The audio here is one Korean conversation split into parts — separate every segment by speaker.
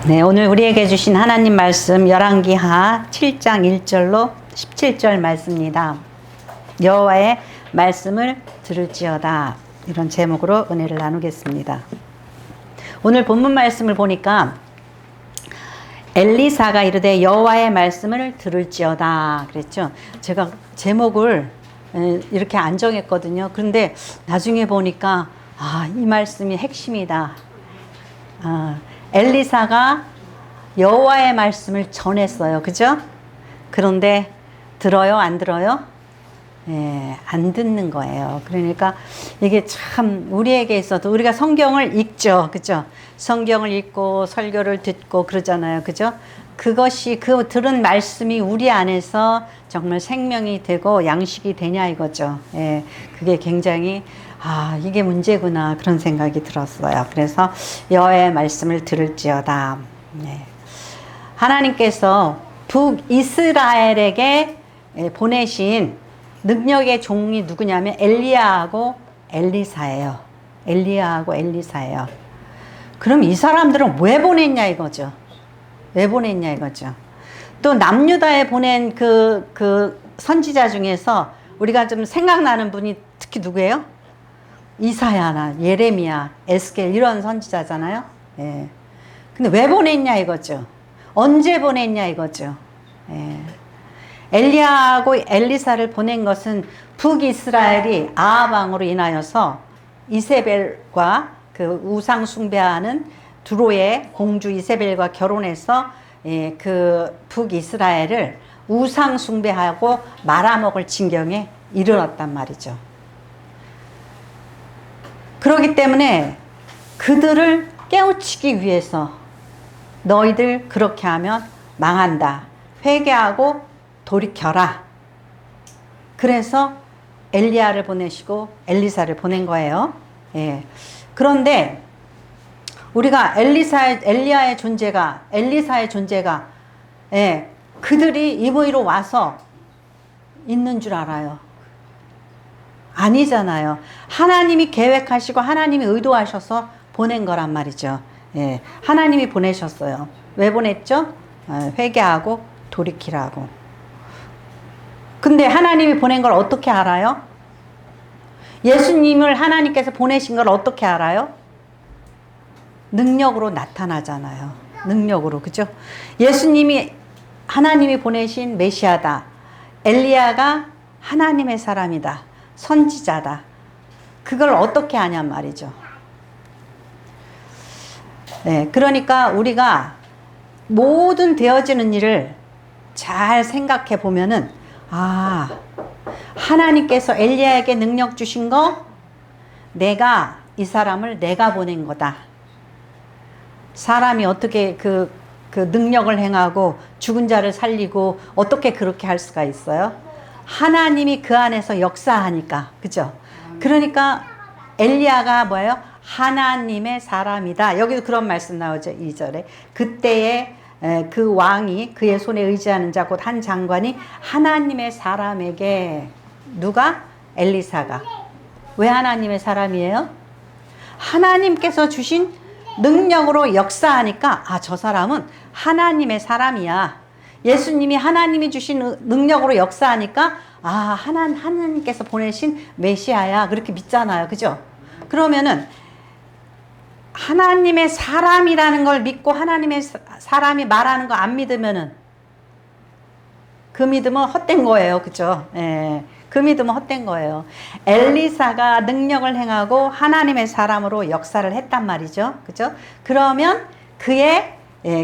Speaker 1: 네, 오늘 우리에게 주신 하나님 말씀 열왕기하 7장 1절로 17절 말씀입니다. 여호와의 말씀을 들을지어다, 이런 제목으로 은혜를 나누겠습니다. 오늘 본문 말씀을 보니까 엘리사가 이르되 여호와의 말씀을 들을지어다 그랬죠. 제가 제목을 이렇게 안 정했거든요. 그런데 나중에 보니까 이 말씀이 핵심이다. 엘리사가 여호와의 말씀을 전했어요. 그죠? 그런데 들어요? 안 들어요? 안 듣는 거예요. 그러니까 이게 참 우리에게 있어도 우리가 성경을 읽죠. 그죠? 성경을 읽고 설교를 듣고 그러잖아요. 그죠? 그것이 그 들은 말씀이 우리 안에서 정말 생명이 되고 양식이 되냐 이거죠. 그게 굉장히 이게 문제구나 그런 생각이 들었어요. 그래서 여호와의 말씀을 들을지어다. 하나님께서 북이스라엘에게 보내신 능력의 종이 누구냐면 엘리야하고 엘리사예요. 엘리야하고 엘리사예요. 그럼 이 사람들은 왜 보냈냐 이거죠. 왜 보냈냐 이거죠. 또 남유다에 보낸 그 선지자 중에서 우리가 좀 생각나는 분이 특히 누구예요? 이사야나 예레미야, 에스겔 이런 선지자잖아요. 근데 왜 보냈냐 이거죠. 언제 보냈냐 이거죠. 엘리야하고 엘리사를 보낸 것은 북이스라엘이 아합 왕으로 인하여서 이세벨과 그 우상 숭배하는 두로의 공주 이세벨과 결혼해서 그 북이스라엘을 우상 숭배하고 말아먹을 진경에 이르렀단 말이죠. 그렇기 때문에 그들을 깨우치기 위해서 너희들 그렇게 하면 망한다. 회개하고 돌이켜라. 그래서 엘리야를 보내시고 엘리사를 보낸 거예요. 그런데 우리가 엘리야의 존재가, 엘리사의 존재가, 그들이 이보이로 와서 있는 줄 알아요. 아니잖아요. 하나님이 계획하시고 하나님이 의도하셔서 보낸 거란 말이죠. 하나님이 보내셨어요. 왜 보냈죠? 회개하고 돌이키라고. 근데 하나님이 보낸 걸 어떻게 알아요? 예수님을 하나님께서 보내신 걸 어떻게 알아요? 능력으로 나타나잖아요. 능력으로. 그죠? 예수님이 하나님이 보내신 메시아다. 엘리야가 하나님의 사람이다. 선지자다. 그걸 어떻게 아냔 말이죠. 그러니까 우리가 모든 되어지는 일을 잘 생각해 보면은 하나님께서 엘리야에게 능력 주신 거, 내가 이 사람을 내가 보낸 거다. 사람이 어떻게 그 능력을 행하고 죽은 자를 살리고 어떻게 그렇게 할 수가 있어요? 하나님이 그 안에서 역사하니까. 그죠? 그러니까 엘리야가 뭐예요? 하나님의 사람이다. 여기도 그런 말씀 나오죠. 2절에. 그때에 그 왕이 그의 손에 의지하는 자 곧 한 장관이 하나님의 사람에게, 누가? 엘리사가. 왜 하나님의 사람이에요? 하나님께서 주신 능력으로 역사하니까 저 사람은 하나님의 사람이야. 예수님이 하나님이 주신 능력으로 역사하니까 하나님께서 보내신 메시아야. 그렇게 믿잖아요. 그죠? 그러면은 하나님의 사람이라는 걸 믿고 하나님의 사람이 말하는 거 안 믿으면은 그 믿음은 헛된 거예요. 그죠? 그 믿음은 헛된 거예요. 엘리사가 능력을 행하고 하나님의 사람으로 역사를 했단 말이죠. 그죠? 그러면 그의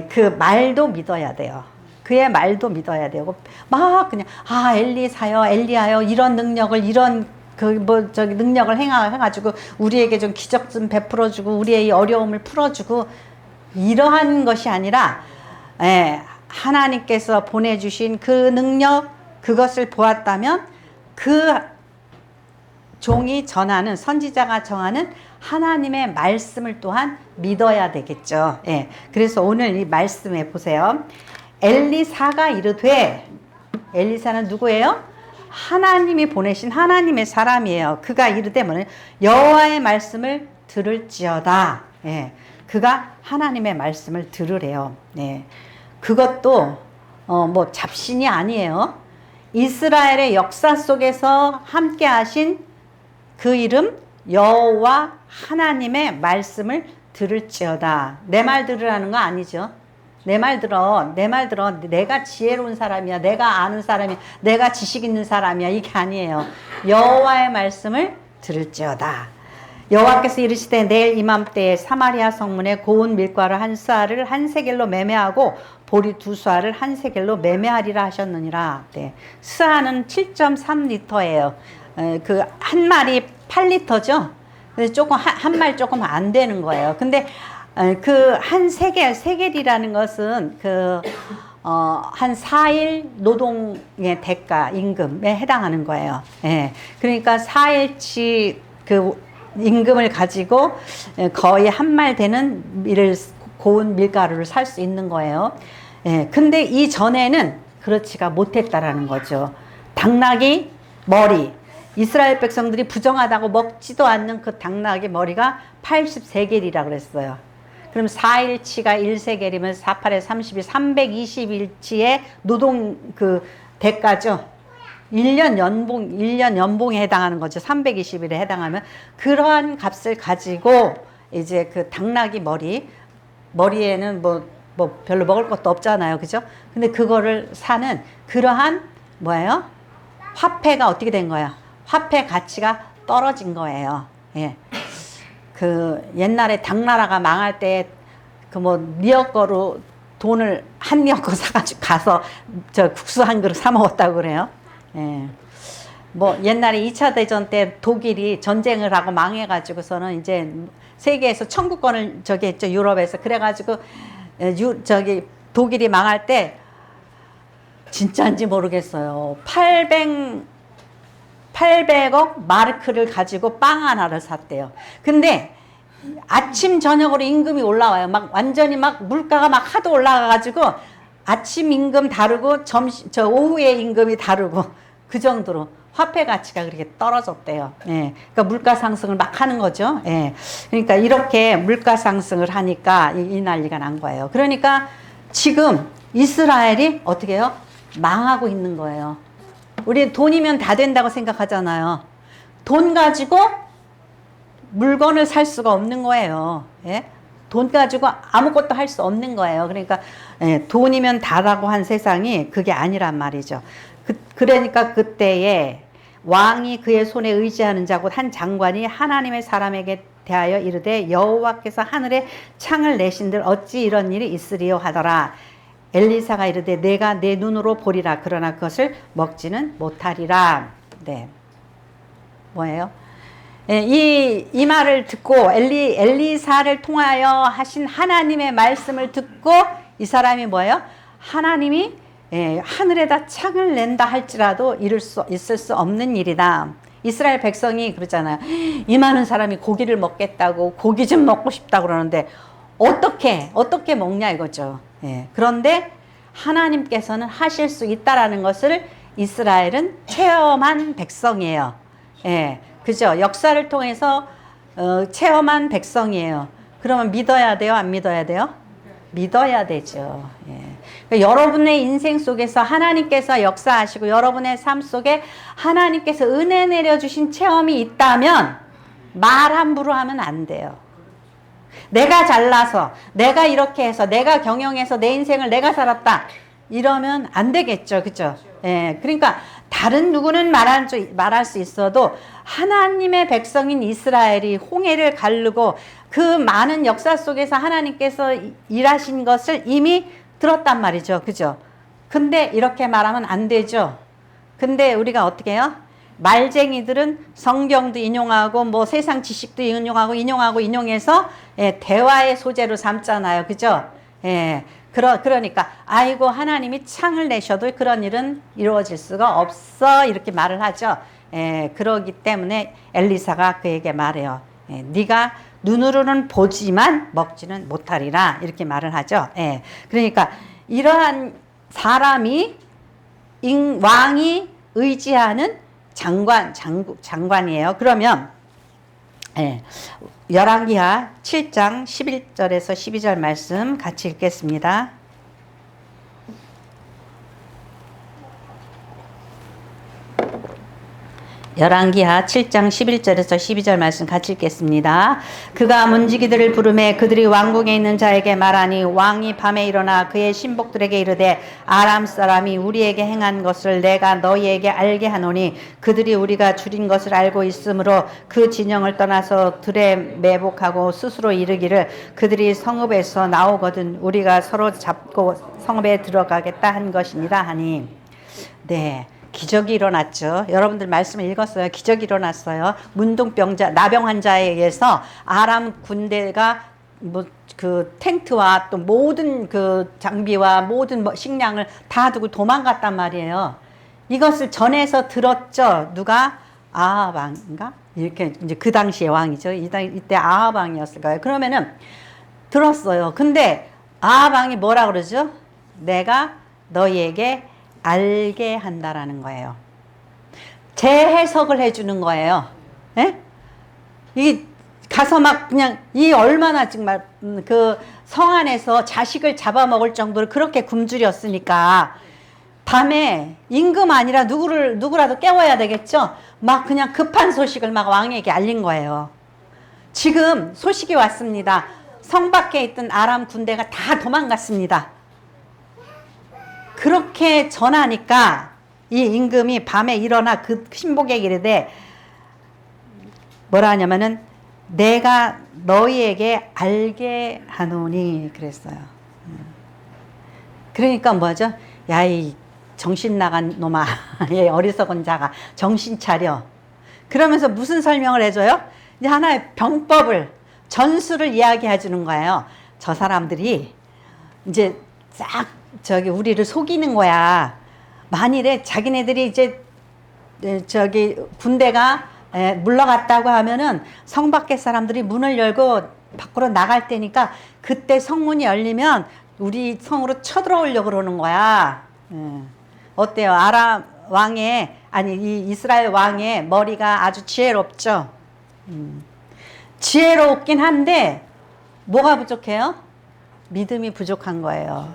Speaker 1: 그 말도 믿어야 돼요. 그의 말도 믿어야 되고, 막 그냥 엘리사요, 엘리야요, 이런 능력을, 이런 능력을 해가지고 우리에게 좀 기적 좀 베풀어주고 우리의 어려움을 풀어주고 이러한 것이 아니라 하나님께서 보내주신 그 능력, 그것을 보았다면 그 종이 전하는, 선지자가 정하는 하나님의 말씀을 또한 믿어야 되겠죠. 그래서 오늘 이 말씀에 보세요. 엘리사가 이르되, 엘리사는 누구예요? 하나님이 보내신 하나님의 사람이에요. 그가 이르되 뭐냐? 여호와의 말씀을 들을지어다. 그가 하나님의 말씀을 들으래요. 네. 그것도 뭐 잡신이 아니에요. 이스라엘의 역사 속에서 함께 하신 그 이름 여호와 하나님의 말씀을 들을지어다. 내 말 들으라는 거 아니죠. 내 말 들어. 내 말 들어. 내가 지혜로운 사람이야. 내가 아는 사람이야. 내가 지식 있는 사람이야. 이게 아니에요. 여호와의 말씀을 들을지어다. 여호와께서 이르시되 내일 이맘때에 사마리아 성문에 고운 밀가루 한 쌀을 한 세겔로 매매하고 보리 두 쌀을 한 세겔로 매매하리라 하셨느니라. 네. 스아는 7.3리터예요. 그 한 마리 8리터죠. 그래서 조금 한 말 조금 안 되는 거예요. 근데 그 한 세겔이라는 것은 한 4일 노동의 대가 임금에 해당하는 거예요. 예. 그러니까 4일치 그 임금을 가지고 거의 한 말 되는 고운 밀가루를 살 수 있는 거예요. 예. 근데 이 전에는 그렇지가 못했다라는 거죠. 당나귀 머리. 이스라엘 백성들이 부정하다고 먹지도 않는 그 당나귀 머리가 80세겔이라 그랬어요. 그럼 4일치가 1세겔이면 48에 32, 320일치의 노동 그 대가죠. 1년 연봉에 해당하는 거죠. 320일에 해당하면 그러한 값을 가지고 이제 그 당나귀 머리에는 뭐 별로 먹을 것도 없잖아요. 그죠? 근데 그거를 사는 그러한 뭐예요? 화폐가 어떻게 된 거야? 화폐 가치가 떨어진 거예요. 예. 그 옛날에 당나라가 망할 때 그 뭐 미역거로 돈을 한 미역거 사가지고 가서 저 국수 한 그릇 사 먹었다고 그래요. 예. 뭐 옛날에 2차 대전 때 독일이 전쟁을 하고 망해가지고서는 이제 세계에서 청구권을 저기 했죠. 유럽에서. 그래가지고 저기 독일이 망할 때 진짜인지 모르겠어요. 800억 마르크를 가지고 빵 하나를 샀대요. 근데 아침 저녁으로 임금이 올라와요. 막 완전히 막 물가가 막 하도 올라가가지고 아침 임금 다르고 오후에 임금이 다르고 그 정도로 화폐 가치가 그렇게 떨어졌대요. 예. 그러니까 물가 상승을 막 하는 거죠. 예. 그러니까 이렇게 물가 상승을 하니까 이 난리가 난 거예요. 그러니까 지금 이스라엘이 어떻게 해요? 망하고 있는 거예요. 우리 돈이면 다 된다고 생각하잖아요. 돈 가지고 물건을 살 수가 없는 거예요. 예? 돈 가지고 아무것도 할 수 없는 거예요. 그러니까 돈이면 다라고 한 세상이 그게 아니란 말이죠. 그러니까 그때에 왕이 그의 손에 의지하는 자고 한 장관이 하나님의 사람에게 대하여 이르되 여호와께서 하늘에 창을 내신들 어찌 이런 일이 있으리요 하더라. 엘리사가 이르되 내가 내 눈으로 보리라. 그러나 그것을 먹지는 못하리라. 네. 뭐예요? 이 말을 듣고 엘리사를 통하여 하신 하나님의 말씀을 듣고 이 사람이 뭐예요? 하나님이 하늘에다 창을 낸다 할지라도 있을 수 없는 일이다. 이스라엘 백성이 그러잖아요. 이 많은 사람이 고기를 먹겠다고 고기 좀 먹고 싶다고 그러는데 어떻게 먹냐 이거죠. 그런데 하나님께서는 하실 수 있다라는 것을 이스라엘은 체험한 백성이에요. 그죠? 역사를 통해서 체험한 백성이에요. 그러면 믿어야 돼요? 안 믿어야 돼요? 믿어야 되죠. 그러니까 여러분의 인생 속에서 하나님께서 역사하시고 여러분의 삶 속에 하나님께서 은혜 내려주신 체험이 있다면 말 함부로 하면 안 돼요. 내가 잘나서 내가 이렇게 해서 내가 경영해서 내 인생을 내가 살았다 이러면 안 되겠죠. 그죠? 그러니까 다른 누구는 말할 수 있어도 하나님의 백성인 이스라엘이 홍해를 가르고 그 많은 역사 속에서 하나님께서 일하신 것을 이미 들었단 말이죠. 그죠? 근데 이렇게 말하면 안 되죠. 근데 우리가 어떻게 해요? 말쟁이들은 성경도 인용하고 뭐 세상 지식도 인용해서 대화의 소재로 삼잖아요. 그죠? 그러니까 아이고 하나님이 창을 내셔도 그런 일은 이루어질 수가 없어 이렇게 말을 하죠. 그러기 때문에 엘리사가 그에게 말해요. 네가 눈으로는 보지만 먹지는 못하리라 이렇게 말을 하죠. 그러니까 이러한 사람이 왕이 의지하는 장관이에요. 그러면 열왕기하 7장 11절에서 12절 말씀 같이 읽겠습니다. 열왕기하 7장 11절에서 12절 말씀 같이 읽겠습니다. 그가 문지기들을 부르매 그들이 왕궁에 있는 자에게 말하니 왕이 밤에 일어나 그의 신복들에게 이르되 아람 사람이 우리에게 행한 것을 내가 너희에게 알게 하노니 그들이 우리가 줄인 것을 알고 있으므로 그 진영을 떠나서 들에 매복하고 스스로 이르기를 그들이 성읍에서 나오거든 우리가 서로 잡고 성읍에 들어가겠다 한 것이니라 하니. 네. 기적이 일어났죠. 여러분들 말씀을 읽었어요. 기적이 일어났어요. 문둥병자, 나병 환자에 의해서 아람 군대가 뭐 그 텐트와 또 모든 그 장비와 모든 식량을 다 두고 도망갔단 말이에요. 이것을 전해서 들었죠. 누가? 아합 왕인가? 이렇게 이제 그 당시의 왕이죠. 이때 아합 왕이었을 거예요. 그러면은 들었어요. 근데 아합 왕이 뭐라 그러죠? 내가 너희에게 알게 한다라는 거예요. 재해석을 해주는 거예요. 예? 이 가서 막 그냥 이 얼마나 정말 그 성 안에서 자식을 잡아먹을 정도로 그렇게 굶주렸으니까 밤에 임금 아니라 누구라도 깨워야 되겠죠. 막 그냥 급한 소식을 막 왕에게 알린 거예요. 지금 소식이 왔습니다. 성 밖에 있던 아람 군대가 다 도망갔습니다. 그렇게 전하니까 이 임금이 밤에 일어나 그 신복에게 이르되 뭐라 하냐면은 내가 너희에게 알게 하노니 그랬어요. 그러니까 뭐죠? 야, 이 정신 나간 놈아, 이 어리석은 자가 정신 차려. 그러면서 무슨 설명을 해줘요? 이제 하나의 병법을 전술을 이야기해 주는 거예요. 저 사람들이 이제 싹 저기 우리를 속이는 거야. 만일에 자기네들이 이제 저기 군대가 물러갔다고 하면은 성 밖에 사람들이 문을 열고 밖으로 나갈 때니까 그때 성문이 열리면 우리 성으로 쳐들어오려고 그러는 거야. 어때요? 아람 왕의 아니 이 이스라엘 왕의 머리가 아주 지혜롭죠. 지혜롭긴 한데 뭐가 부족해요? 믿음이 부족한 거예요.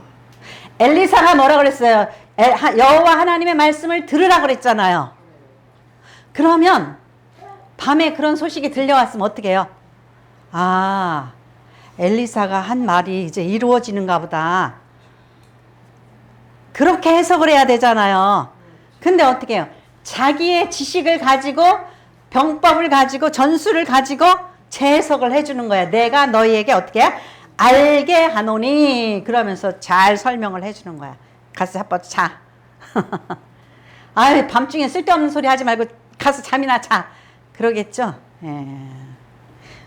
Speaker 1: 엘리사가 뭐라 그랬어요? 여호와 하나님의 말씀을 들으라 그랬잖아요. 그러면 밤에 그런 소식이 들려왔으면 어떻게 해요? 아, 엘리사가 한 말이 이제 이루어지는가 보다. 그렇게 해석을 해야 되잖아요. 근데 어떻게 해요? 자기의 지식을 가지고 병법을 가지고 전술을 가지고 재해석을 해주는 거야. 내가 너희에게 어떻게 해? 알게 하노니 그러면서 잘 설명을 해주는 거야. 가서 한번 자. 아이 밤중에 쓸데없는 소리 하지 말고 가서 잠이나 자. 그러겠죠. 예.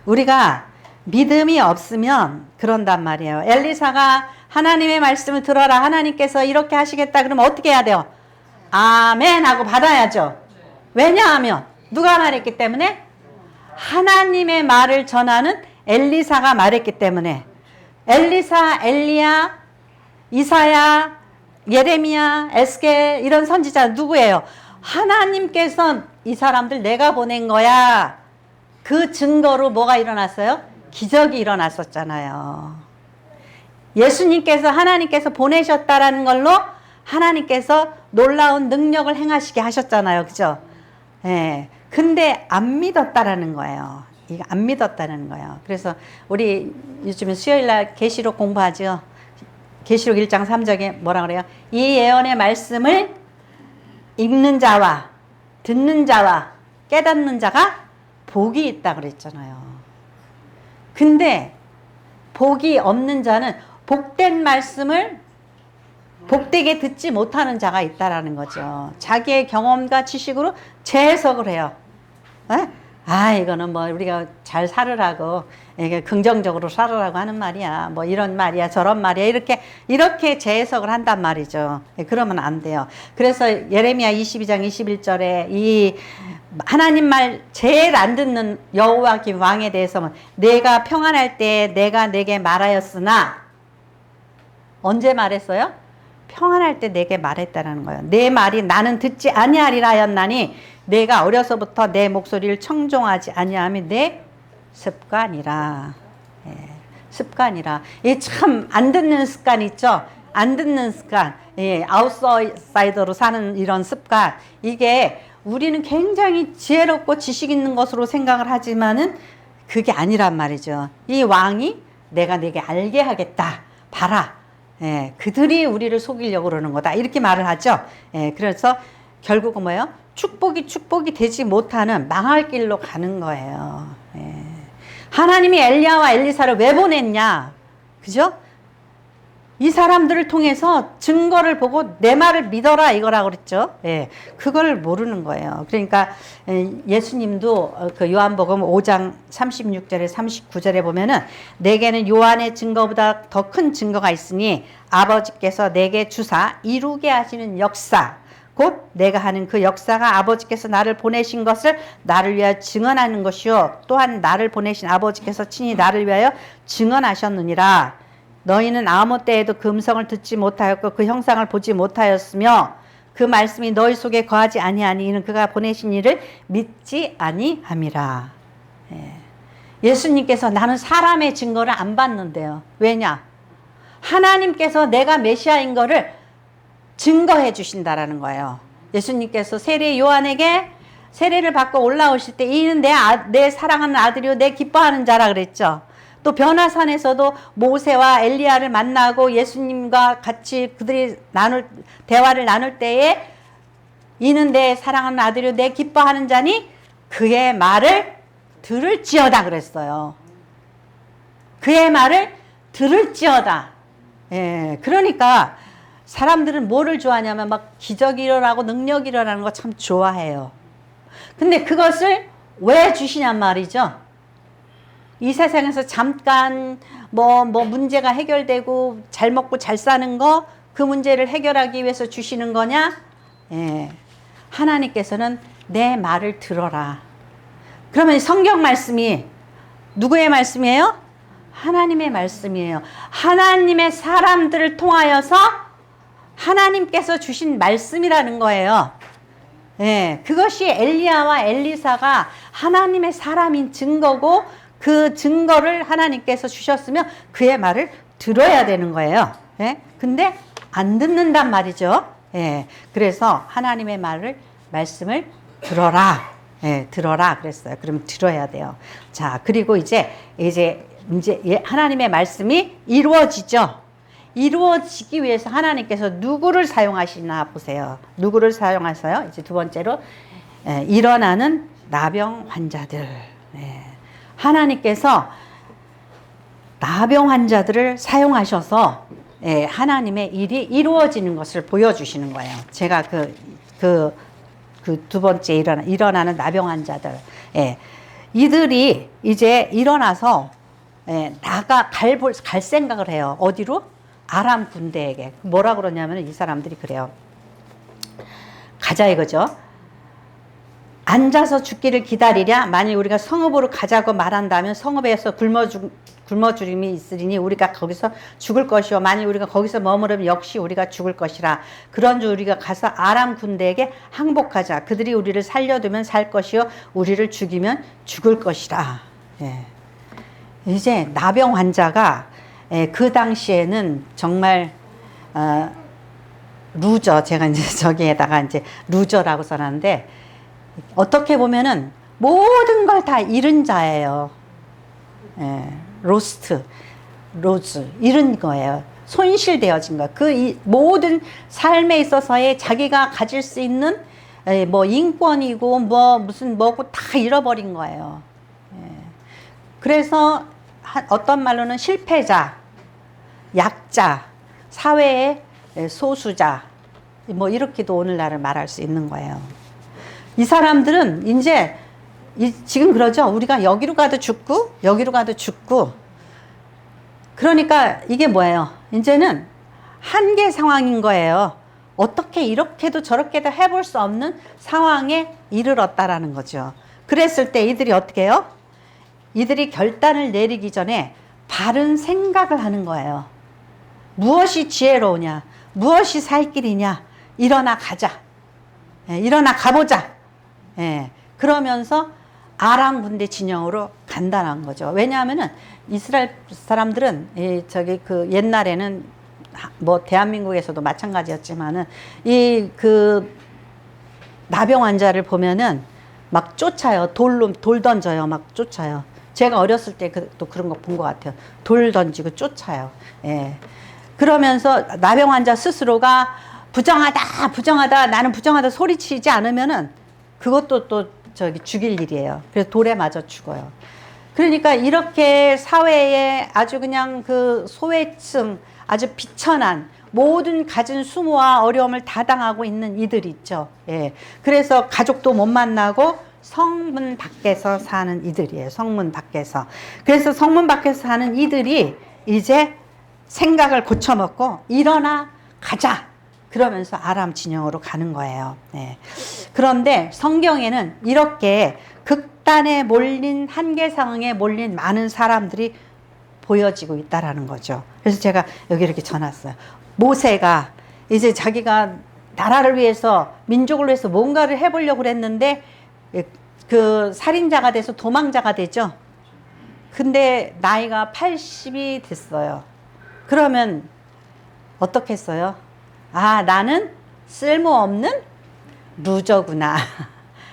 Speaker 1: 우리가 믿음이 없으면 그런단 말이에요. 엘리사가 하나님의 말씀을 들어라. 하나님께서 이렇게 하시겠다. 그러면 어떻게 해야 돼요? 아멘 하고 받아야죠. 왜냐하면 누가 말했기 때문에? 하나님의 말을 전하는 엘리사가 말했기 때문에. 엘리사, 엘리야, 이사야, 예레미야, 에스겔 이런 선지자 누구예요? 하나님께서 이 사람들 내가 보낸 거야. 그 증거로 뭐가 일어났어요? 기적이 일어났었잖아요. 예수님께서 하나님께서 보내셨다라는 걸로 하나님께서 놀라운 능력을 행하시게 하셨잖아요. 그죠? 예. 근데 안 믿었다라는 거예요. 이거 안 믿었다는 거예요. 그래서 우리 요즘에 수요일날 계시록 공부하죠. 계시록 1장 3절에 뭐라 그래요? 이 예언의 말씀을 읽는 자와 듣는 자와 깨닫는 자가 복이 있다 그랬잖아요. 근데 복이 없는 자는 복된 말씀을 복되게 듣지 못하는 자가 있다라는 거죠. 자기의 경험과 지식으로 재해석을 해요. 에? 아, 이거는 뭐 우리가 잘 살으라고, 이게 긍정적으로 살으라고 하는 말이야. 뭐 이런 말이야, 저런 말이야. 이렇게 재해석을 한단 말이죠. 그러면 안 돼요. 그래서 예레미야 22장 21절에 이 하나님 말 제일 안 듣는 여호와김 왕에 대해서는 내가 평안할 때 내가 내게 말하였으나 언제 말했어요? 평안할 때 내게 말했다라는 거예요. 내 말이 나는 듣지 아니하리라 하였나니 내가 어려서부터 내 목소리를 청종하지 아니하며 내 습관이라. 예, 습관이라. 이 참 안 듣는 습관 있죠? 안 듣는 습관. 예, 아웃사이더로 사는 이런 습관. 이게 우리는 굉장히 지혜롭고 지식 있는 것으로 생각을 하지만은 그게 아니란 말이죠. 이 왕이 내가 내게 알게 하겠다. 봐라. 예, 그들이 우리를 속이려고 그러는 거다. 이렇게 말을 하죠. 예, 그래서 결국은 뭐예요? 축복이 되지 못하는 망할 길로 가는 거예요. 예. 하나님이 엘리야와 엘리사를 왜 보냈냐? 그죠? 이 사람들을 통해서 증거를 보고 내 말을 믿어라 이거라고 그랬죠. 예, 그걸 모르는 거예요. 그러니까 예수님도 그 요한복음 5장 36절에 39절에 보면은 내게는 요한의 증거보다 더 큰 증거가 있으니 아버지께서 내게 주사 이루게 하시는 역사 곧 내가 하는 그 역사가 아버지께서 나를 보내신 것을 나를 위하여 증언하는 것이요 또한 나를 보내신 아버지께서 친히 나를 위하여 증언하셨느니라. 너희는 아무 때에도 그 음성을 듣지 못하였고 그 형상을 보지 못하였으며 그 말씀이 너희 속에 거하지 아니하니 이는 그가 보내신 이를 믿지 아니함이라. 예수님께서 나는 사람의 증거를 안 받는데요. 왜냐? 하나님께서 내가 메시아인 거를 증거해 주신다라는 거예요. 예수님께서 세례 요한에게 세례를 받고 올라오실 때 이는 내 사랑하는 아들이요 내 기뻐하는 자라 그랬죠. 또 변화산에서도 모세와 엘리야를 만나고 예수님과 같이 그들이 대화를 나눌 때에 이는 내 사랑하는 아들이요 내 기뻐하는 자니 그의 말을 들을지어다 그랬어요. 그의 말을 들을지어다. 예, 그러니까 사람들은 뭐를 좋아하냐면 막 기적이 일어나고 능력이 일어나는 거 참 좋아해요. 근데 그것을 왜 주시냔 말이죠. 이 세상에서 잠깐 뭐 문제가 해결되고 잘 먹고 잘 사는 거 그 문제를 해결하기 위해서 주시는 거냐? 예. 하나님께서는 내 말을 들어라. 그러면 성경 말씀이 누구의 말씀이에요? 하나님의 말씀이에요. 하나님의 사람들을 통하여서 하나님께서 주신 말씀이라는 거예요. 예. 그것이 엘리야와 엘리사가 하나님의 사람인 증거고 그 증거를 하나님께서 주셨으면 그의 말을 들어야 되는 거예요. 예? 근데 안 듣는단 말이죠. 예. 그래서 하나님의 말씀을 들어라. 예, 들어라 그랬어요. 그럼 들어야 돼요. 자, 그리고 이제 하나님의 말씀이 이루어지죠. 이루어지기 위해서 하나님께서 누구를 사용하시나 보세요. 누구를 사용하세요? 이제 두 번째로 일어나는 나병 환자들. 예. 하나님께서 나병 환자들을 사용하셔서 하나님의 일이 이루어지는 것을 보여주시는 거예요. 제가 그 두 번째 일어나는 나병 환자들. 이들이 이제 일어나서 갈 생각을 해요. 어디로? 아람 군대에게. 뭐라 그러냐면 이 사람들이 그래요. 가자 이거죠. 앉아서 죽기를 기다리랴. 만일 우리가 성읍으로 가자고 말한다면 성읍에서 굶어 죽음이 있으리니 우리가 거기서 죽을 것이요 만일 우리가 거기서 머무르면 역시 우리가 죽을 것이라. 그런즉 우리가 가서 아람 군대에게 항복하자. 그들이 우리를 살려두면 살 것이요 우리를 죽이면 죽을 것이라. 예. 이제 나병 환자가 그 당시에는 정말 루저, 제가 이제 저기에다가 이제 루저라고 써놨는데 어떻게 보면은 모든 걸 다 잃은 자예요. 로즈, 잃은 거예요. 손실되어진 거. 모든 삶에 있어서의 자기가 가질 수 있는 뭐 인권이고 무슨 뭐고 다 잃어버린 거예요. 그래서 어떤 말로는 실패자, 약자, 사회의 소수자, 뭐 이렇게도 오늘날을 말할 수 있는 거예요. 이 사람들은 이제 지금 그러죠. 우리가 여기로 가도 죽고 여기로 가도 죽고. 그러니까 이게 뭐예요? 이제는 한계 상황인 거예요. 어떻게 이렇게도 저렇게도 해볼 수 없는 상황에 이르렀다라는 거죠. 그랬을 때 이들이 어떻게 해요? 이들이 결단을 내리기 전에 바른 생각을 하는 거예요. 무엇이 지혜로우냐? 무엇이 살 길이냐? 일어나 가자. 일어나 가보자. 그러면서 아람 군대 진영으로 간다는 거죠. 왜냐하면은 이스라엘 사람들은 저기 그 옛날에는 뭐 대한민국에서도 마찬가지였지만은 이 그 나병 환자를 보면은 막 쫓아요. 돌 던져요. 막 쫓아요. 제가 어렸을 때 또 그런 거 본 것 같아요. 돌 던지고 쫓아요. 예. 그러면서 나병 환자 스스로가 부정하다, 부정하다, 나는 부정하다 소리치지 않으면은 그것도 또 저기 죽일 일이에요. 그래서 돌에 맞아 죽어요. 그러니까 이렇게 사회에 아주 그냥 그 소외층, 아주 비천한 모든 갖은 수모와 어려움을 다 당하고 있는 이들이 있죠. 예. 그래서 가족도 못 만나고 성문 밖에서 사는 이들이에요. 성문 밖에서. 그래서 성문 밖에서 사는 이들이 이제 생각을 고쳐먹고 일어나 가자. 그러면서 아람 진영으로 가는 거예요. 예. 그런데 성경에는 이렇게 극단에 몰린 한계 상황에 몰린 많은 사람들이 보여지고 있다라는 거죠. 그래서 제가 여기 이렇게 전했어요. 모세가 이제 자기가 나라를 위해서 민족을 위해서 뭔가를 해보려고 그랬는데 그 살인자가 돼서 도망자가 되죠. 근데 나이가 80이 됐어요. 그러면 어떻게 했어요? 아, 나는 쓸모없는 루저구나.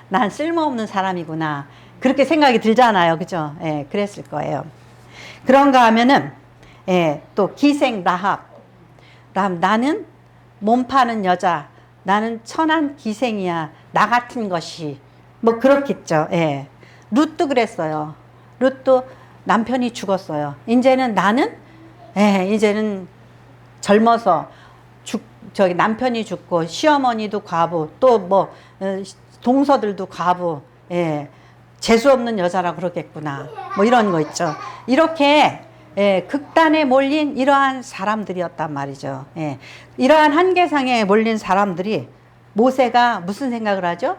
Speaker 1: 난 쓸모없는 사람이구나. 그렇게 생각이 들잖아요. 그죠? 예, 그랬을 거예요. 그런가 하면은, 예, 또 기생 라합. 나는 몸 파는 여자. 나는 천한 기생이야. 나 같은 것이. 뭐 그렇겠죠. 예. 룻도 그랬어요. 룻도 남편이 죽었어요. 이제는 나는, 예, 이제는 젊어서 저기 남편이 죽고 시어머니도 과부 또 뭐 동서들도 과부, 예, 재수 없는 여자라 그러겠구나 뭐 이런 거 있죠. 이렇게 예, 극단에 몰린 이러한 사람들이었단 말이죠. 예, 이러한 한계상에 몰린 사람들이 모세가 무슨 생각을 하죠?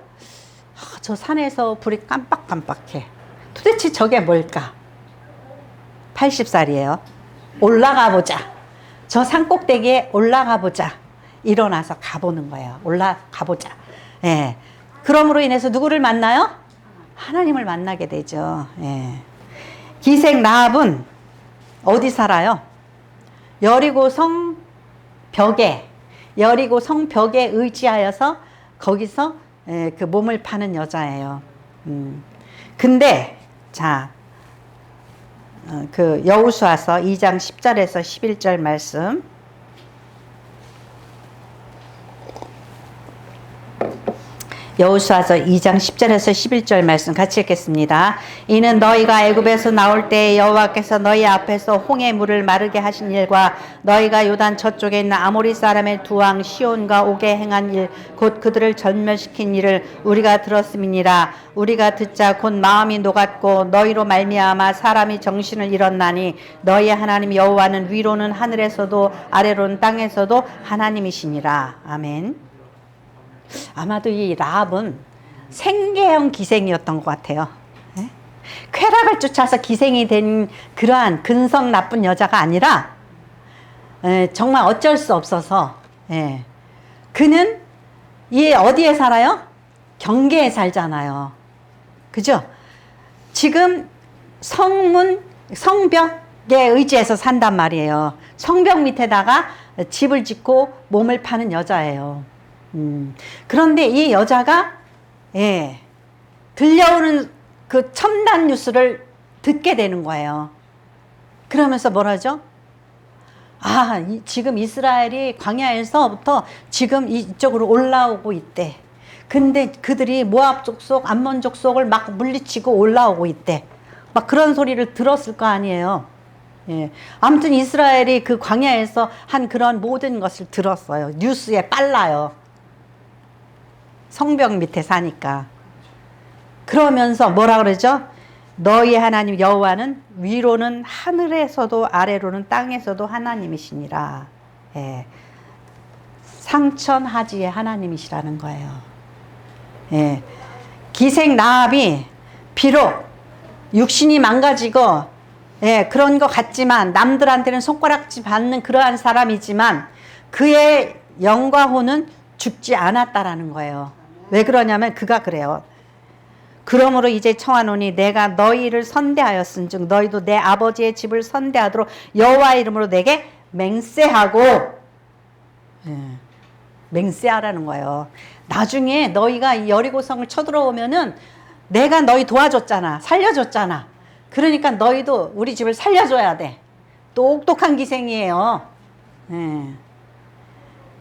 Speaker 1: 저 산에서 불이 깜빡깜빡해. 도대체 저게 뭘까? 80살이에요. 올라가 보자. 저 산 꼭대기에 올라가 보자. 일어나서 가보는 거예요. 올라가 보자. 예. 그럼으로 인해서 누구를 만나요? 하나님을 만나게 되죠. 예. 기생 라합은 어디 살아요? 여리고 성 벽에 의지하여서 거기서 예, 그 몸을 파는 여자예요. 근데 자, 그 여호수아서 2장 10절에서 11절 말씀. 여호수아서 2장 10절에서 11절 말씀 같이 읽겠습니다. 이는 너희가 애굽에서 나올 때에 여호와께서 너희 앞에서 홍해 물을 마르게 하신 일과 너희가 요단 저쪽에 있는 아모리 사람의 두 왕 시온과 옥에 행한 일 곧 그들을 전멸시킨 일을 우리가 들었음이니라. 우리가 듣자 곧 마음이 녹았고 너희로 말미암아 사람이 정신을 잃었나니 너희의 하나님 여호와는 위로는 하늘에서도 아래로는 땅에서도 하나님이시니라. 아멘. 아마도 이 라합은 생계형 기생이었던 것 같아요. 예? 쾌락을 쫓아서 기생이 된 그러한 근성 나쁜 여자가 아니라 정말 어쩔 수 없어서 그는 이 어디에 살아요? 경계에 살잖아요. 그죠? 지금 성벽에 의지해서 산단 말이에요. 성벽 밑에다가 집을 짓고 몸을 파는 여자예요. 그런데 이 여자가 들려오는 그 첨단 뉴스를 듣게 되는 거예요. 그러면서 뭐라죠? 아, 지금 이스라엘이 광야에서부터 지금 이쪽으로 올라오고 있대. 근데 그들이 모압 족속, 암몬 족속을 막 물리치고 올라오고 있대. 막 그런 소리를 들었을 거 아니에요. 예. 아무튼 이스라엘이 그 광야에서 한 그런 모든 것을 들었어요. 뉴스에 빨라요. 성벽 밑에 사니까. 그러면서 뭐라 그러죠? 너희 하나님 여호와는 위로는 하늘에서도 아래로는 땅에서도 하나님이시니라. 예. 상천하지의 하나님이시라는 거예요. 예. 기생 라합이 비록 육신이 망가지고 그런 것 같지만 남들한테는 손가락질 받는 그러한 사람이지만 그의 영과 혼은 죽지 않았다라는 거예요. 왜 그러냐면 그가 그래요. 그러므로 이제 청하노니 내가 너희를 선대하였은즉 너희도 내 아버지의 집을 선대하도록 여호와 이름으로 내게 맹세하고. 예, 맹세하라는 거예요. 나중에 너희가 이 여리고성을 쳐들어오면은 내가 너희 도와줬잖아. 살려줬잖아. 그러니까 너희도 우리 집을 살려줘야 돼. 똑똑한 기생이에요. 예.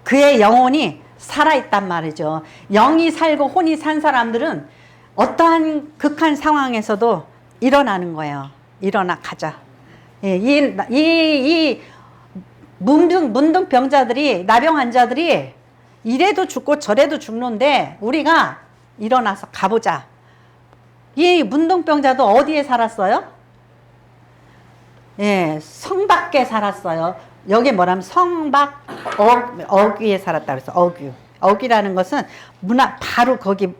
Speaker 1: 그의 영혼이 살아있단 말이죠. 영이 살고 혼이 산 사람들은 어떠한 극한 상황에서도 일어나는 거예요. 일어나 가자. 예, 이 문둥병자들이, 나병 환자들이 이래도 죽고 저래도 죽는데 우리가 일어나서 가보자. 이 문둥병자도 어디에 살았어요? 예, 성 밖에 살았어요. 여기 뭐라면 성박 어귀에 살았다 그래서 어귀. 어귀라는 것은 바로 거기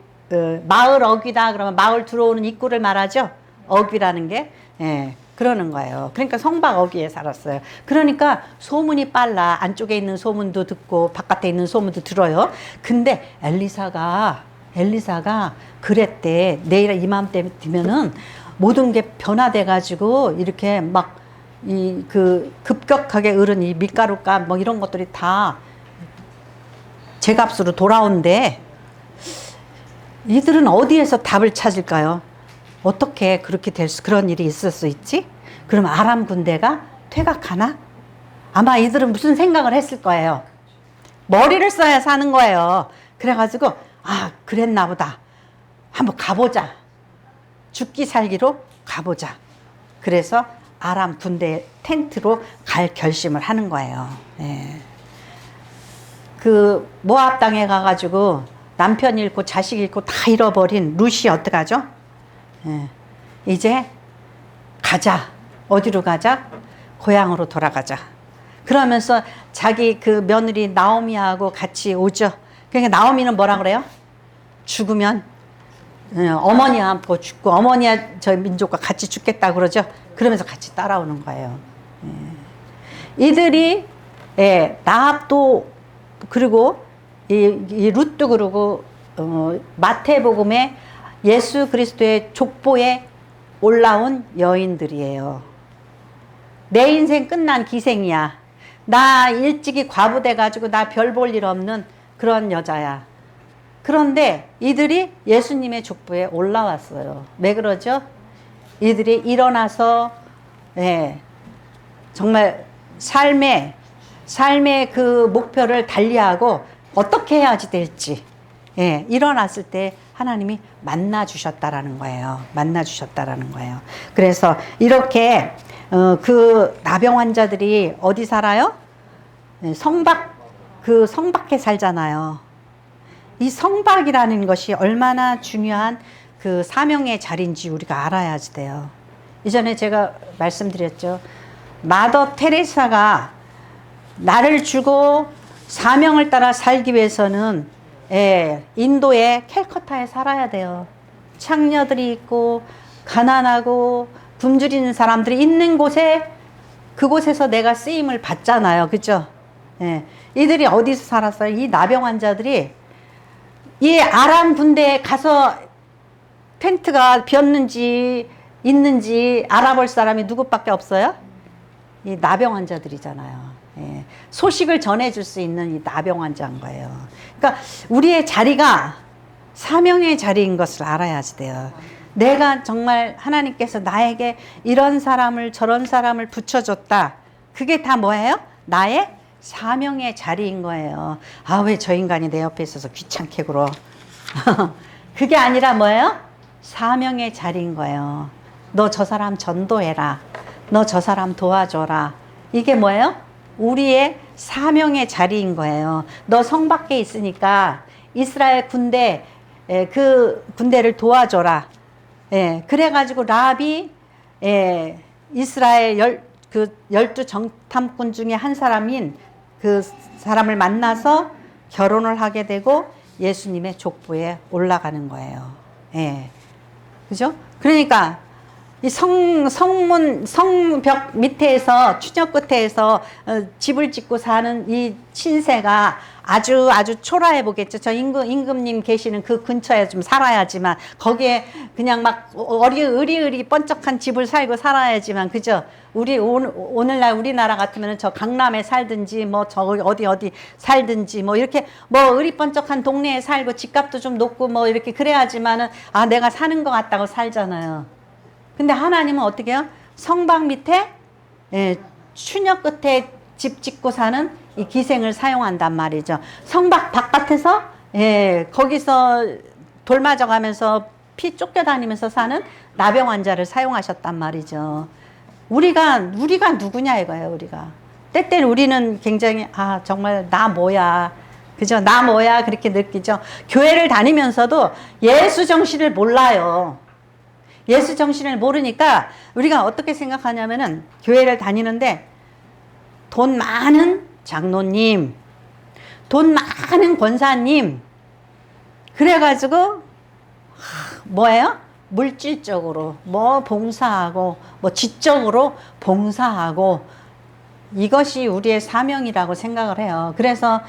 Speaker 1: 마을 어귀다 그러면 마을 들어오는 입구를 말하죠. 어귀라는 게. 예, 그러는 거예요. 그러니까 성박 어귀에 살았어요. 그러니까 소문이 빨라. 안쪽에 있는 소문도 듣고 바깥에 있는 소문도 들어요. 근데 엘리사가 그랬대. 내일 이맘때 되면은 모든 게 변화돼 가지고 이렇게 막 급격하게 오른 이 밀가루값 뭐 이런 것들이 다 제값으로 돌아온대. 이들은 어디에서 답을 찾을까요? 어떻게 그렇게 그런 일이 있을 수 있지? 그럼 아람 군대가 퇴각하나? 아마 이들은 무슨 생각을 했을 거예요. 머리를 써야 사는 거예요. 그래가지고 그랬나 보다. 한번 가보자. 죽기 살기로 가보자. 그래서 아람 군대 텐트로 갈 결심을 하는 거예요. 예. 그 모압 땅에 가가지고 남편 잃고 자식 잃고 다 잃어버린 룻이 어떡하죠? 예. 이제 가자. 어디로 가자? 고향으로 돌아가자. 그러면서 자기 그 며느리 나오미하고 같이 오죠. 그러니까 나오미는 뭐라 그래요? 죽으면 어머니 안고 죽고 어머니야 저 민족과 같이 죽겠다 그러죠. 그러면서 같이 따라오는 거예요. 예. 이들이 나합도 그리고 이 룻도 그러고 마태복음에 예수 그리스도의 족보에 올라온 여인들이에요. 내 인생 끝난 기생이야. 나 일찍이 과부돼 가지고 나 별 볼 일 없는 그런 여자야. 그런데 이들이 예수님의 족보에 올라왔어요. 왜 그러죠? 이들이 일어나서 정말 삶의 그 목표를 달리하고 어떻게 해야지 될지 일어났을 때 하나님이 만나 주셨다라는 거예요. 만나 주셨다라는 거예요. 그래서 이렇게 그 나병 환자들이 어디 살아요? 성밖에 살잖아요. 이 성박이라는 것이 얼마나 중요한 그 사명의 자리인지 우리가 알아야 돼요. 이전에 제가 말씀드렸죠. 마더 테레사가 나를 주고 사명을 따라 살기 위해서는 인도의 캘커타에 살아야 돼요. 창녀들이 있고 가난하고 굶주리는 사람들이 있는 곳에 그곳에서 내가 쓰임을 받잖아요. 그죠? 이들이 어디서 살았어요? 이 나병 환자들이 이 아람 군대에 가서 텐트가 비었는지 있는지 알아볼 사람이 누구밖에 없어요? 이 나병 환자들이잖아요. 소식을 전해줄 수 있는 이 나병 환자인 거예요. 그러니까 우리의 자리가 사명의 자리인 것을 알아야 돼요. 내가 정말 하나님께서 나에게 이런 사람을 저런 사람을 붙여줬다. 그게 다 뭐예요? 나의 사명의 자리인 거예요. 왜 저 인간이 내 옆에 있어서 귀찮게 굴어. 그게 아니라 뭐예요? 사명의 자리인 거예요. 너 저 사람 전도해라. 너 저 사람 도와줘라. 이게 뭐예요? 우리의 사명의 자리인 거예요. 너 성 밖에 있으니까 이스라엘 군대, 그 군대를 도와줘라. 그래가지고 라합이 이스라엘 12 정탐꾼 중에 한 사람인 그 사람을 만나서 결혼을 하게 되고 예수님의 족보에 올라가는 거예요. 그죠? 그러니까 이 성벽 밑에서, 추적 끝에서 집을 짓고 사는 이 신세가 아주 초라해 보겠죠. 저 임금님 계시는 그 근처에 좀 살아야지만, 거기에 그냥 막 의리의리 번쩍한 집을 살고 살아야지만, 그죠? 오늘날 우리나라 같으면 저 강남에 살든지, 뭐 저 어디 살든지, 뭐 이렇게 뭐 의리 번쩍한 동네에 살고 집값도 좀 높고 뭐 이렇게 그래야지만은, 아, 내가 사는 것 같다고 살잖아요. 근데 하나님은 어떻게 해요? 성방 밑에, 예, 추녀 끝에 집 짓고 사는 이 기생을 사용한단 말이죠. 성박 바깥에서, 예, 거기서 돌 맞아가면서 피 쫓겨다니면서 사는 나병 환자를 사용하셨단 말이죠. 우리가 누구냐 이거예요, 우리가. 때때로 우리는 굉장히, 아, 정말 나 뭐야. 그죠? 나 뭐야. 그렇게 느끼죠. 교회를 다니면서도 예수 정신을 몰라요. 예수 정신을 모르니까 우리가 어떻게 생각하냐면은, 교회를 다니는데 돈 많은 장로님, 돈 많은 권사님, 그래가지고 뭐예요? 물질적으로 뭐 봉사하고, 뭐 지적으로 봉사하고, 이것이 우리의 사명이라고 생각을 해요. 그래서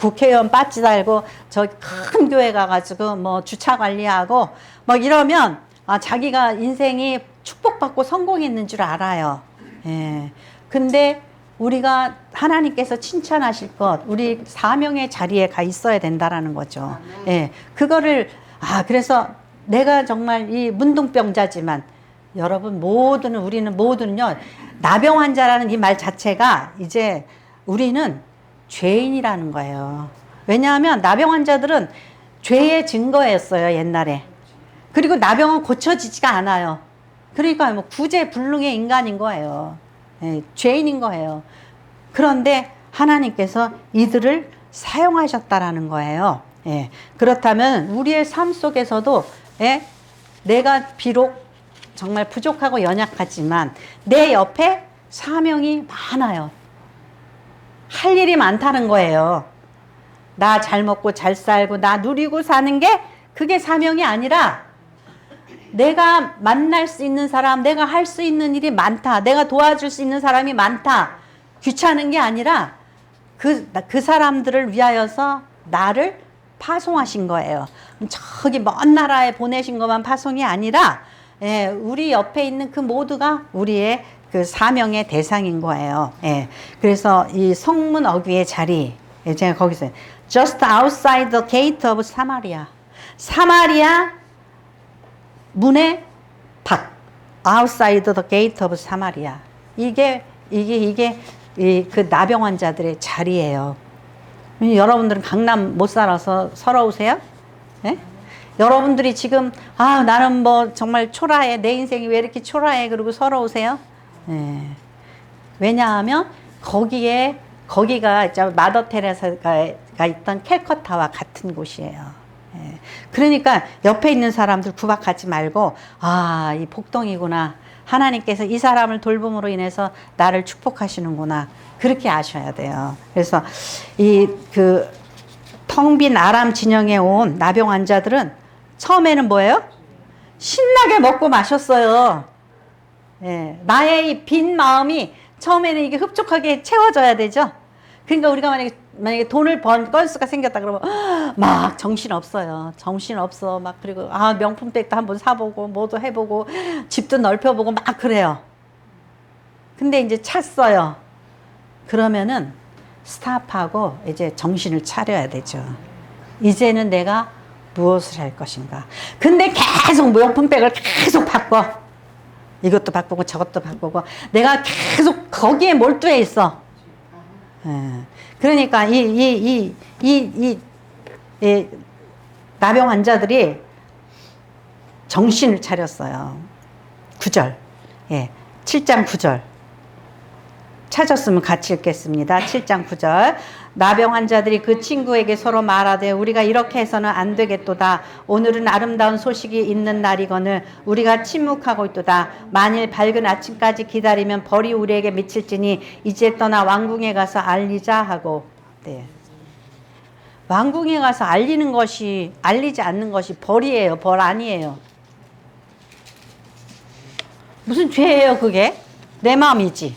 Speaker 1: 국회의원 빠지 달고 저 큰 교회 가가지고 뭐 주차 관리하고 뭐 이러면, 아, 자기가 인생이 축복받고 성공했는 줄 알아요. 예. 근데 우리가 하나님께서 칭찬하실 것, 우리 사명의 자리에 가 있어야 된다라는 거죠. 예. 그거를, 그래서 내가 정말 이 문둥병자지만, 여러분 우리는 모두는요, 나병 환자라는 이 말 자체가 이제 우리는 죄인이라는 거예요. 왜냐하면 나병 환자들은 죄의 증거였어요, 옛날에. 그리고 나병은 고쳐지지가 않아요. 그러니까 뭐 구제불능의 인간인 거예요. 예, 죄인인 거예요. 그런데 하나님께서 이들을 사용하셨다라는 거예요. 예, 그렇다면 우리의 삶 속에서도, 예, 내가 비록 정말 부족하고 연약하지만 내 옆에 사명이 많아요. 할 일이 많다는 거예요. 나 잘 먹고 잘 살고 나 누리고 사는 게 그게 사명이 아니라, 내가 만날 수 있는 사람, 내가 할 수 있는 일이 많다, 내가 도와줄 수 있는 사람이 많다, 귀찮은 게 아니라 그 사람들을 위하여서 나를 파송하신 거예요. 저기 먼 나라에 보내신 것만 파송이 아니라, 예, 우리 옆에 있는 그 모두가 우리의 그 사명의 대상인 거예요. 예, 그래서 이 성문 어귀의 자리, 예, 제가 거기서 just outside the gate of Samaria, 사마리아 문의 밖, outside the gate of Samaria. 이게 그 나병 환자들의 자리예요. 여러분들은 강남 못 살아서 서러우세요? 네? 여러분들이 지금, 나는 뭐 정말 초라해, 내 인생이 왜 이렇게 초라해, 그러고 서러우세요? 네. 왜냐하면 거기가 마더 테레사가 있던 캘커타와 같은 곳이에요. 예. 그러니까 옆에 있는 사람들 구박하지 말고, 이 복동이구나, 하나님께서 이 사람을 돌봄으로 인해서 나를 축복하시는구나, 그렇게 아셔야 돼요. 그래서 텅 빈 아람 진영에 온 나병 환자들은 처음에는 뭐예요? 신나게 먹고 마셨어요. 예. 나의 이 빈 마음이 처음에는 이게 흡족하게 채워져야 되죠. 그러니까 우리가 만약에 돈을 번 건수가 생겼다 그러면 막 정신없어요. 정신없어. 막, 그리고 명품백도 한번 사보고 뭐도 해보고 집도 넓혀보고 막 그래요. 근데 이제 찼어요. 그러면은 스탑하고 이제 정신을 차려야 되죠. 이제는 내가 무엇을 할 것인가. 근데 계속 명품백을 계속 바꿔. 이것도 바꾸고 저것도 바꾸고 내가 계속 거기에 몰두해 있어. 예. 그러니까 이 나병 환자들이 정신을 차렸어요. 9절. 예. 7장 9절. 찾았으면 같이 읽겠습니다. 7장 9절. 나병 환자들이 그 친구에게 서로 말하되 우리가 이렇게 해서는 안 되겠도다. 오늘은 아름다운 소식이 있는 날이거늘 우리가 침묵하고 있도다. 만일 밝은 아침까지 기다리면 벌이 우리에게 미칠지니 이제 떠나 왕궁에 가서 알리자 하고. 네. 왕궁에 가서 알리지 않는 것이 벌이에요. 벌 아니에요. 무슨 죄예요, 그게? 내 마음이지.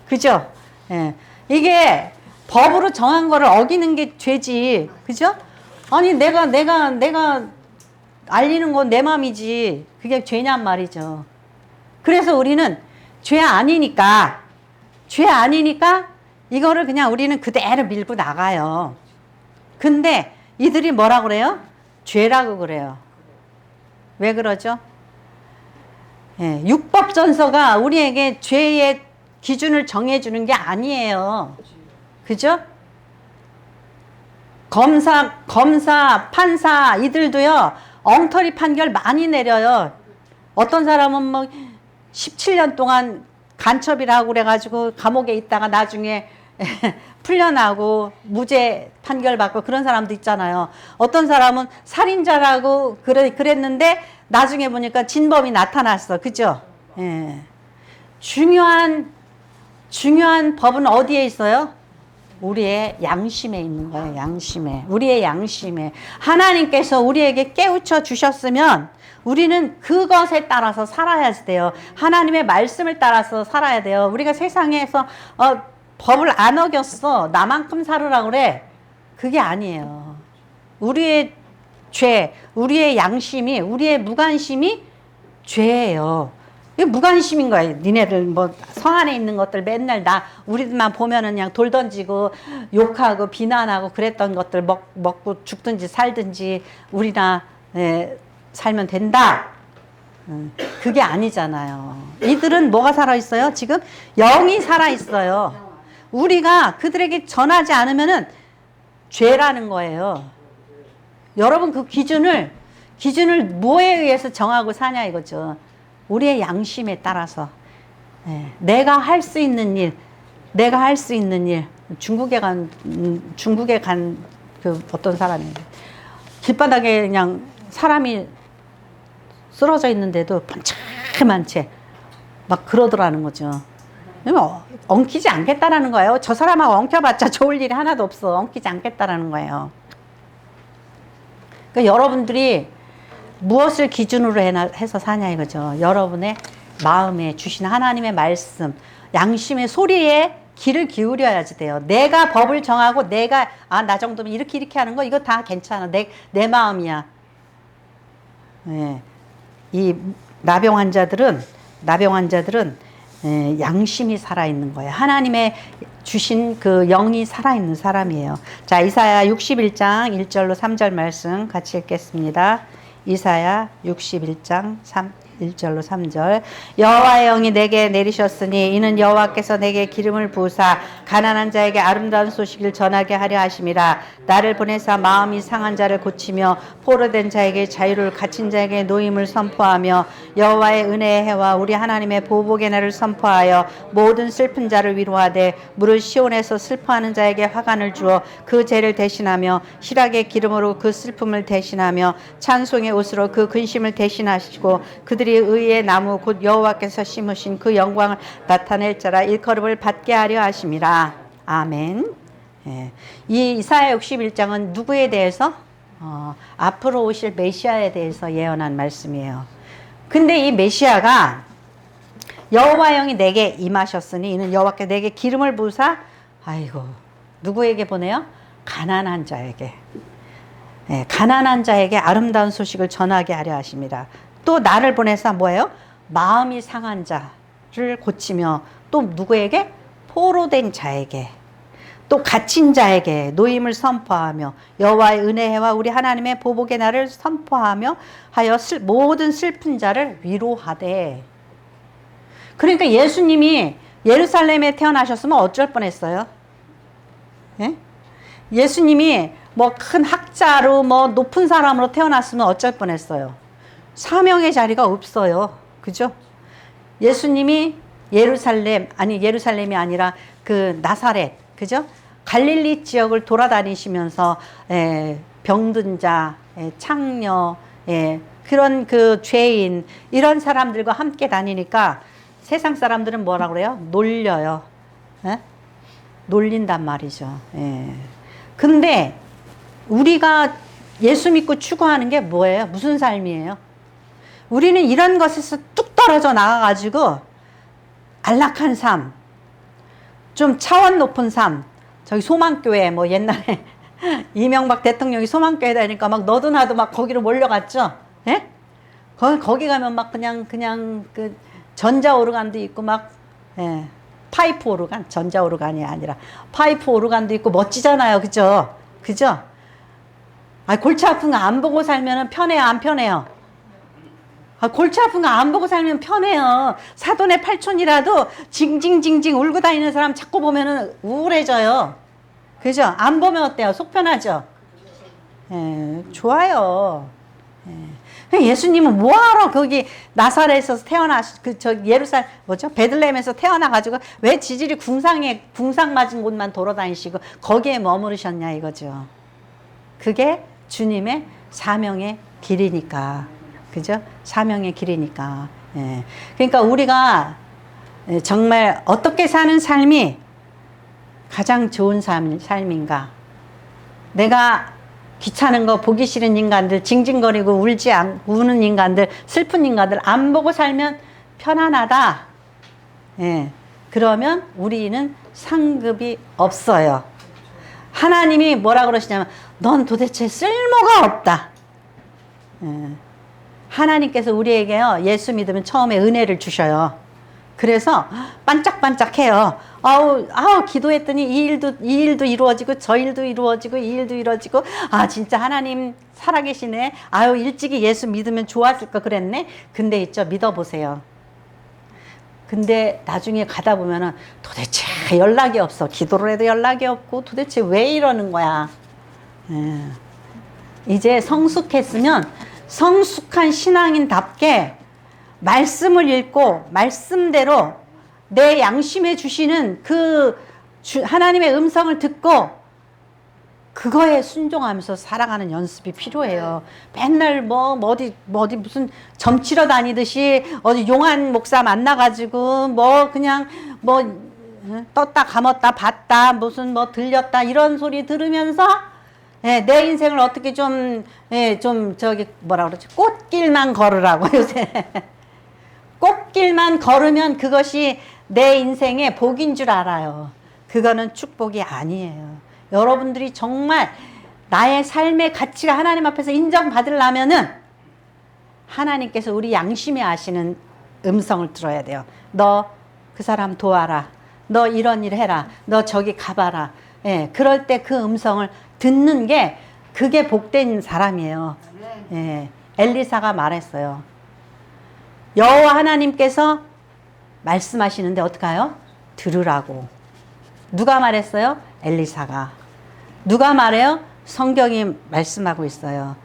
Speaker 1: 그죠? 예. 이게 법으로 정한 거를 어기는 게 죄지. 그죠? 아니, 내가 알리는 건 내 마음이지. 그게 죄냔 말이죠. 그래서 우리는 죄 아니니까 이거를 그냥 우리는 그대로 밀고 나가요. 근데 이들이 뭐라 그래요? 죄라고 그래요. 왜 그러죠? 예, 율법전서가 우리에게 죄의 기준을 정해주는 게 아니에요. 그죠? 검사, 판사 이들도요, 엉터리 판결 많이 내려요. 어떤 사람은 뭐 17년 동안 간첩이라고 그래가지고 감옥에 있다가 나중에 풀려나고 무죄 판결 받고 그런 사람도 있잖아요. 어떤 사람은 살인자라고 그랬는데 나중에 보니까 진범이 나타났어. 그죠? 예. 중요한 법은 어디에 있어요? 우리의 양심에 있는 거예요. 양심에. 우리의 양심에. 하나님께서 우리에게 깨우쳐 주셨으면 우리는 그것에 따라서 살아야 돼요. 하나님의 말씀을 따라서 살아야 돼요. 우리가 세상에서 법을 안 어겼어. 나만큼 살으라고 그래. 그게 아니에요. 우리의 죄, 우리의 양심이, 우리의 무관심이 죄예요. 이게 무관심인 거예요. 니네들 뭐 성 안에 있는 것들 맨날 우리만 보면은 그냥 돌 던지고 욕하고 비난하고 그랬던 것들 먹고 죽든지 살든지 우리나 살면 된다. 그게 아니잖아요. 이들은 뭐가 살아있어요? 지금 영이 살아있어요. 우리가 그들에게 전하지 않으면은 죄라는 거예요. 여러분 그 기준을 뭐에 의해서 정하고 사냐 이거죠. 우리의 양심에 따라서. 내가 할 수 있는 일, 중국에 간 그 어떤 사람이 길바닥에 그냥 사람이 쓰러져 있는데도 번쩍한 채 막 그러더라는 거죠. 엉키지 않겠다라는 거예요. 저 사람하고 엉켜봤자 좋을 일이 하나도 없어. 엉키지 않겠다라는 거예요. 그러니까 여러분들이 무엇을 기준으로 해서 사냐 이거죠. 여러분의 마음에 주신 하나님의 말씀, 양심의 소리에 귀를 기울여야지 돼요. 내가 법을 정하고 나 정도면 이렇게 하는 거 이거 다 괜찮아. 내 마음이야. 네. 이 나병 환자들은 양심이 살아있는 거예요. 하나님의 주신 그 영이 살아있는 사람이에요. 자, 이사야 61장 1절로 3절 말씀 같이 읽겠습니다. 이사야 61장 1절로 3절. 여호와의 영이 내게 내리셨으니 이는 여호와께서 내게 기름을 부으사 가난한 자에게 아름다운 소식을 전하게 하려 하심이라. 나를 보내사 마음이 상한 자를 고치며 포로된 자에게 자유를, 갇힌 자에게 노임을 선포하며 여호와의 은혜의 해와 우리 하나님의 보복의 날을 선포하여 모든 슬픈 자를 위로하되 무릇 시온에서 슬퍼하는 자에게 화관을 주어 그 죄를 대신하며 실학의 기름으로 그 슬픔을 대신하며 찬송의 옷으로 그 근심을 대신하시고 그들이 의의 나무 곧 여호와께서 심으신 그 영광을 나타낼 자라 일컬음을 받게 하려 하심이라. 아멘. 예. 이 이사야 61장은 누구에 대해서? 앞으로 오실 메시아에 대해서 예언한 말씀이에요. 근데 이 메시아가 여호와 영이 내게 임하셨으니 이는 여호와께 내게 기름을 부으사 누구에게 보내요? 가난한 자에게. 예, 가난한 자에게 아름다운 소식을 전하게 하려 하심이라. 또 나를 보내사 뭐예요? 마음이 상한 자를 고치며 또 누구에게? 포로된 자에게, 또 갇힌 자에게 노임을 선포하며 여호와의 은혜와 우리 하나님의 보복의 날을 선포하며 하여 모든 슬픈 자를 위로하되. 그러니까 예수님이 예루살렘에 태어나셨으면 어쩔 뻔했어요? 예? 예수님이 뭐 큰 학자로 뭐 높은 사람으로 태어났으면 어쩔 뻔했어요? 사명의 자리가 없어요. 그죠? 예수님이 예루살렘이 아니라 그 나사렛, 그죠? 갈릴리 지역을 돌아다니시면서 병든 자, 창녀, 그런 그 죄인 이런 사람들과 함께 다니니까 세상 사람들은 뭐라 그래요? 놀려요. 놀린단 말이죠. 근데 우리가 예수 믿고 추구하는 게 뭐예요? 무슨 삶이에요? 우리는 이런 것에서 뚝 떨어져 나가가지고 안락한 삶, 좀 차원 높은 삶. 저기 소망교회 뭐 옛날에 이명박 대통령이 소망교회 다니니까 막 너도 나도 막 거기로 몰려갔죠. 예? 거기 가면 막 그냥 그 전자 오르간도 있고 막, 예. 파이프 오르간, 전자 오르간이 아니라 파이프 오르간도 있고 멋지잖아요. 그죠? 그죠? 아, 골치 아픈 거 안 보고 살면 편해요, 안 편해요? 아, 골치 아픈 거 안 보고 살면 편해요. 사돈의 팔촌이라도 징징징징 울고 다니는 사람 자꾸 보면은 우울해져요. 그죠? 안 보면 어때요? 속 편하죠? 예, 좋아요. 예. 예수님은 뭐하러 거기 나사렛에서 예루살렘, 뭐죠? 베들레헴에서 태어나가지고 왜 지질이 궁상 맞은 곳만 돌아다니시고 거기에 머무르셨냐 이거죠. 그게 주님의 사명의 길이니까. 그죠? 사명의 길이니까. 예. 그러니까 우리가 정말 어떻게 사는 삶이 가장 좋은 삶인가? 내가 귀찮은 거 보기 싫은 인간들, 징징거리고 우는 인간들, 슬픈 인간들 안 보고 살면 편안하다. 예. 그러면 우리는 상급이 없어요. 하나님이 뭐라 그러시냐면 넌 도대체 쓸모가 없다. 예. 하나님께서 우리에게요, 예수 믿으면 처음에 은혜를 주셔요. 그래서 반짝반짝해요. 아우, 기도했더니 이 일도 이루어지고, 저 일도 이루어지고, 이 일도 이루어지고, 아, 진짜 하나님 살아계시네. 아유, 일찍이 예수 믿으면 좋았을 거 그랬네. 근데 있죠, 믿어보세요. 근데 나중에 가다 보면은 도대체 연락이 없어. 기도를 해도 연락이 없고, 도대체 왜 이러는 거야. 이제 성숙했으면 성숙한 신앙인답게 말씀을 읽고 말씀대로 내 양심에 주시는 하나님의 음성을 듣고 그거에 순종하면서 살아가는 연습이 필요해요. 맨날 어디 무슨 점치러 다니듯이 어디 용한 목사 만나가지고 그냥 떴다 감았다 봤다 무슨 들렸다 이런 소리 들으면서 내 인생을 어떻게 좀 저기 뭐라 그러지? 꽃길만 걸으라고 요새. 꽃길만 걸으면 그것이 내 인생의 복인 줄 알아요. 그거는 축복이 아니에요. 여러분들이 정말 나의 삶의 가치가 하나님 앞에서 인정받으려면은 하나님께서 우리 양심에 아시는 음성을 들어야 돼요. 너 그 사람 도와라. 너 이런 일 해라. 너 저기 가봐라. 예, 그럴 때 그 음성을 듣는 게 그게 복된 사람이에요. 예, 엘리사가 말했어요. 여호와 하나님께서 말씀하시는데 어떡해요? 들으라고. 누가 말했어요? 엘리사가. 누가 말해요? 성경이 말씀하고 있어요.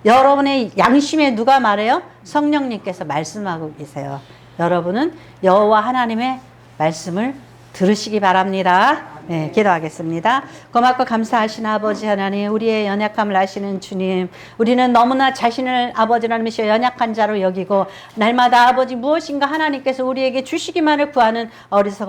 Speaker 1: 여러분의 양심에 누가 말해요? 성령님께서 말씀하고 계세요. 여러분은 여호와 하나님의 말씀을 들으시기 바랍니다. 네, 기도하겠습니다. 고맙고 감사하신 아버지 하나님, 우리의 연약함을 아시는 주님, 우리는 너무나 자신을 아버지 하나님이시여 연약한 자로 여기고 날마다 아버지 무엇인가 하나님께서 우리에게 주시기만을 구하는 어리석은